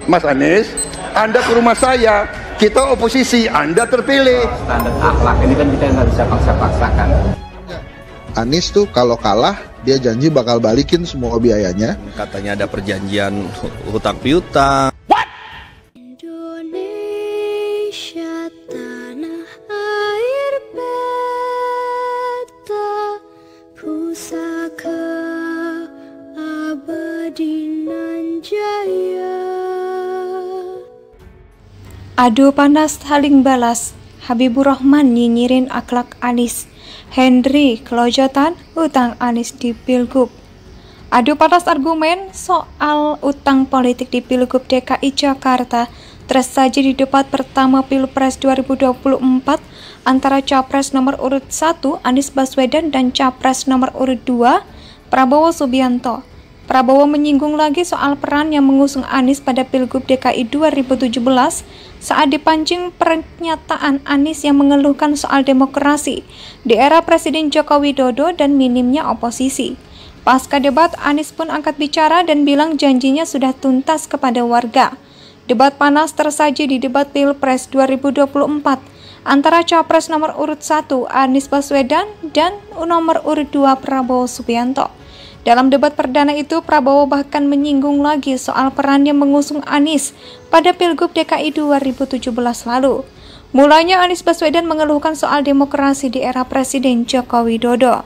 Mas Anies, Anda ke rumah saya, kita oposisi, Anda terpilih. Standar akhlak ini kan kita nggak bisa paksa-paksakan. Anies tuh kalau kalah, dia janji bakal balikin semua biayanya. Katanya ada perjanjian hutang piutang. Indonesia tanah air beta, pusaka abadi nan jaya. Adu panas saling balas, Habibur Rahman nyinyirin akhlak Anies, Henry kelojotan utang Anies di Pilgub. Adu panas argumen soal utang politik di Pilgub DKI Jakarta tersaji di debat pertama Pilpres 2024 antara Capres nomor urut 1 Anies Baswedan dan Capres nomor urut 2 Prabowo Subianto. Prabowo menyinggung lagi soal peran yang mengusung Anies pada Pilgub DKI 2017 saat dipancing pernyataan Anies yang mengeluhkan soal demokrasi di era Presiden Joko Widodo dan minimnya oposisi. Pasca debat, Anies pun angkat bicara dan bilang janjinya sudah tuntas kepada warga. Debat panas tersaji di debat Pilpres 2024 antara Capres nomor urut 1 Anies Baswedan dan nomor urut 2 Prabowo Subianto. Dalam debat perdana itu, Prabowo bahkan menyinggung lagi soal peran yang mengusung Anies pada Pilgub DKI 2017 lalu. Mulanya Anies Baswedan mengeluhkan soal demokrasi di era Presiden Joko Widodo.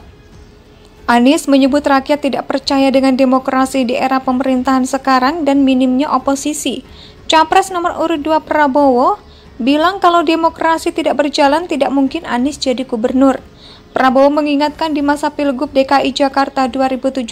Anies menyebut rakyat tidak percaya dengan demokrasi di era pemerintahan sekarang dan minimnya oposisi. Capres nomor urut 2 Prabowo bilang kalau demokrasi tidak berjalan tidak mungkin Anies jadi gubernur. Prabowo mengingatkan di masa Pilgub DKI Jakarta 2017,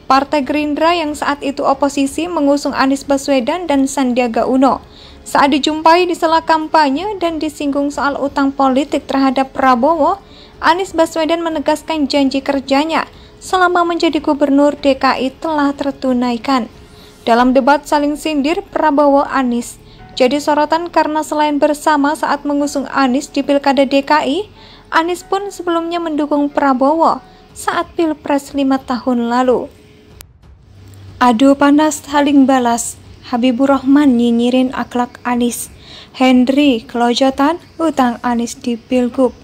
Partai Gerindra yang saat itu oposisi mengusung Anies Baswedan dan Sandiaga Uno. Saat dijumpai di sela kampanye dan disinggung soal utang politik terhadap Prabowo, Anies Baswedan menegaskan janji kerjanya selama menjadi gubernur DKI telah tertunaikan. Dalam debat saling sindir, Prabowo Anies jadi sorotan karena selain bersama saat mengusung Anies di Pilkada DKI, Anies pun sebelumnya mendukung Prabowo saat Pilpres 5 tahun lalu. Adu panas saling balas, Habibur Rahman nyinyirin akhlak Anies, Henry kelojotan utang Anies di Pilgub.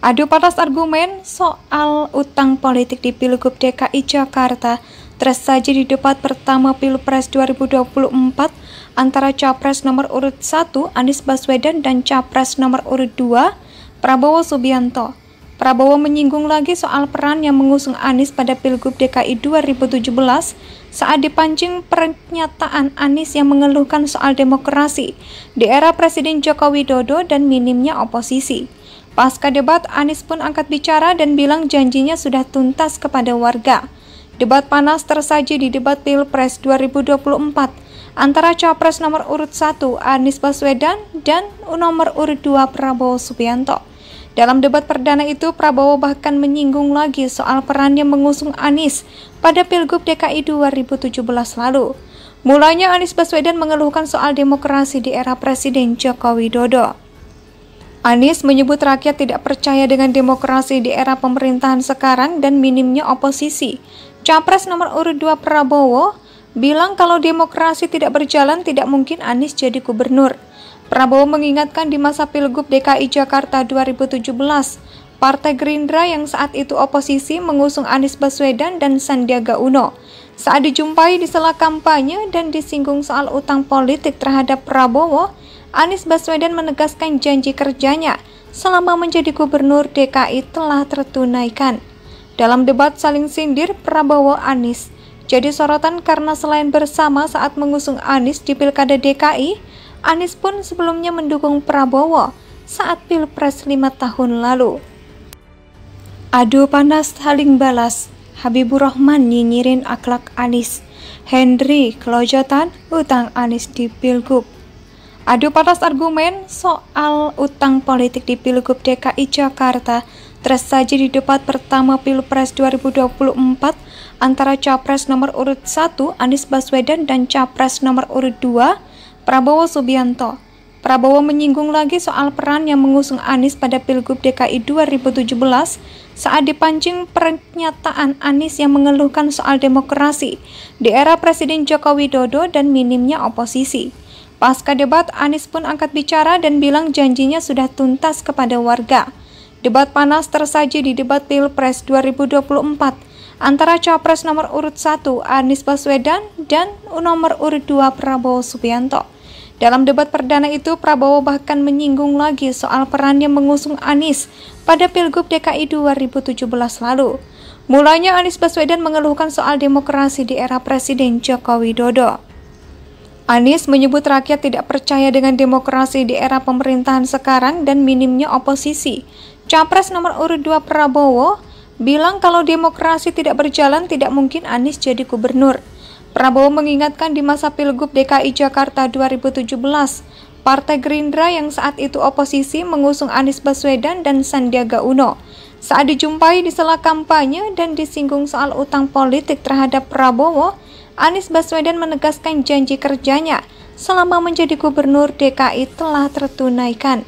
Adu panas argumen soal utang politik di Pilgub DKI Jakarta tersaji di debat pertama Pilpres 2024 antara Capres nomor urut 1 Anies Baswedan dan Capres nomor urut 2 Prabowo Subianto. Prabowo menyinggung lagi soal peran yang mengusung Anies pada Pilgub DKI 2017 saat dipancing pernyataan Anies yang mengeluhkan soal demokrasi di era Presiden Joko Widodo dan minimnya oposisi. Pasca debat, Anies pun angkat bicara dan bilang janjinya sudah tuntas kepada warga. Debat panas tersaji di debat Pilpres 2024 antara Capres nomor urut 1 Anies Baswedan dan nomor urut 2 Prabowo Subianto. Dalam debat perdana itu, Prabowo bahkan menyinggung lagi soal peran yang mengusung Anies pada Pilgub DKI 2017 lalu. Mulanya Anies Baswedan mengeluhkan soal demokrasi di era Presiden Joko Widodo. Anies menyebut rakyat tidak percaya dengan demokrasi di era pemerintahan sekarang dan minimnya oposisi. Capres nomor urut 2 Prabowo bilang kalau demokrasi tidak berjalan tidak mungkin Anies jadi gubernur. Prabowo mengingatkan di masa Pilgub DKI Jakarta 2017, Partai Gerindra yang saat itu oposisi mengusung Anies Baswedan dan Sandiaga Uno. Saat dijumpai di sela kampanye dan disinggung soal utang politik terhadap Prabowo, Anies Baswedan menegaskan janji kerjanya selama menjadi gubernur DKI telah tertunaikan. Dalam debat saling sindir, Prabowo Anies jadi sorotan karena selain bersama saat mengusung Anies di Pilkada DKI, Anies pun sebelumnya mendukung Prabowo saat Pilpres 5 tahun lalu. Adu panas saling balas, Habibur Rahman nyinyirin akhlak Anies, Henry kelojotan utang Anies di Pilgub. Adu panas argumen soal utang politik di Pilgub DKI Jakarta tersaji di debat pertama Pilpres 2024 antara Capres nomor urut 1 Anies Baswedan dan Capres nomor urut 2 Prabowo Subianto. Prabowo menyinggung lagi soal peran yang mengusung Anies pada Pilgub DKI 2017 saat dipancing pernyataan Anies yang mengeluhkan soal demokrasi di era Presiden Joko Widodo dan minimnya oposisi. Pasca debat, Anies pun angkat bicara dan bilang janjinya sudah tuntas kepada warga. Debat panas tersaji di debat Pilpres 2024 antara Capres nomor urut 1 Anies Baswedan dan nomor urut 2 Prabowo Subianto. Dalam debat perdana itu, Prabowo bahkan menyinggung lagi soal perannya mengusung Anies pada Pilgub DKI 2017 lalu. Mulanya Anies Baswedan mengeluhkan soal demokrasi di era Presiden Joko Widodo. Anies menyebut rakyat tidak percaya dengan demokrasi di era pemerintahan sekarang dan minimnya oposisi. Capres nomor urut 2 Prabowo bilang kalau demokrasi tidak berjalan tidak mungkin Anies jadi gubernur. Prabowo mengingatkan di masa Pilgub DKI Jakarta 2017, Partai Gerindra yang saat itu oposisi mengusung Anies Baswedan dan Sandiaga Uno. Saat dijumpai di sela kampanye dan disinggung soal utang politik terhadap Prabowo, Anies Baswedan menegaskan janji kerjanya selama menjadi gubernur DKI telah tertunaikan.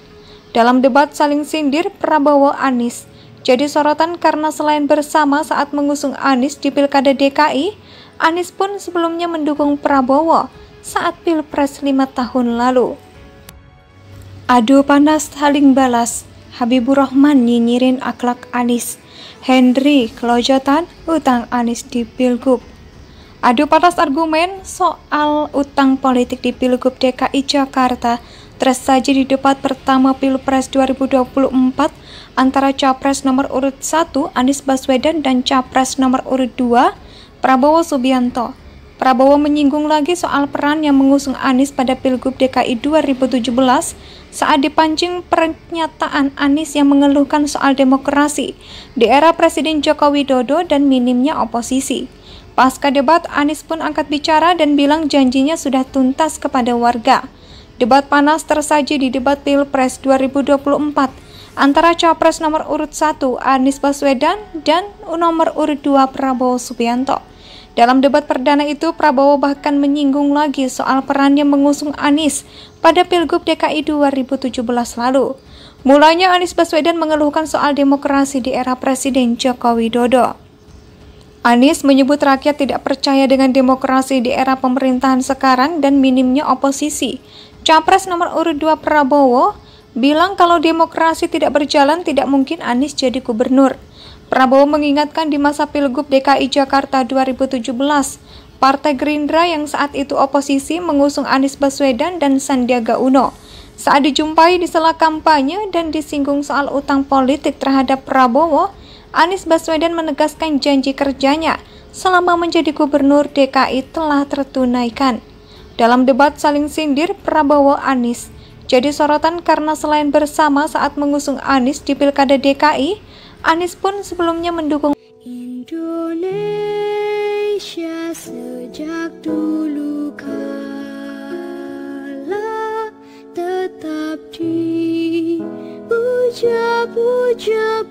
Dalam debat saling sindir Prabowo Anies jadi sorotan karena selain bersama saat mengusung Anies di Pilkada DKI, Anies pun sebelumnya mendukung Prabowo saat Pilpres 5 tahun lalu. Adu panas saling balas, Habibur Rahman nyinyirin akhlak Anies, Henry kelojotan utang Anies di Pilgub. Adu panas argumen soal utang politik di Pilgub DKI Jakarta tersaji di debat pertama Pilpres 2024 antara Capres nomor urut 1 Anies Baswedan dan Capres nomor urut 2 Prabowo Subianto. Prabowo menyinggung lagi soal peran yang mengusung Anies pada Pilgub DKI 2017 saat dipancing pernyataan Anies yang mengeluhkan soal demokrasi di era Presiden Joko Widodo dan minimnya oposisi. Pasca debat, Anies pun angkat bicara dan bilang janjinya sudah tuntas kepada warga. Debat panas tersaji di debat Pilpres 2024 antara Capres nomor urut 1 Anies Baswedan dan nomor urut 2 Prabowo Subianto. Dalam debat perdana itu, Prabowo bahkan menyinggung lagi soal perannya mengusung Anies pada Pilgub DKI 2017 lalu. Mulanya Anies Baswedan mengeluhkan soal demokrasi di era Presiden Joko Widodo. Anies menyebut rakyat tidak percaya dengan demokrasi di era pemerintahan sekarang dan minimnya oposisi. Capres nomor urut 2 Prabowo bilang kalau demokrasi tidak berjalan tidak mungkin Anies jadi gubernur. Prabowo mengingatkan di masa Pilgub DKI Jakarta 2017, Partai Gerindra yang saat itu oposisi mengusung Anies Baswedan dan Sandiaga Uno. Saat dijumpai di sela kampanye dan disinggung soal utang politik terhadap Prabowo, Anies Baswedan menegaskan janji kerjanya selama menjadi gubernur DKI telah tertunaikan. Dalam debat saling sindir Prabowo Anies jadi sorotan karena selain bersama saat mengusung Anies di Pilkada DKI, Anies pun sebelumnya mendukung Indonesia sejak dulu kala tetap dipuja-puja.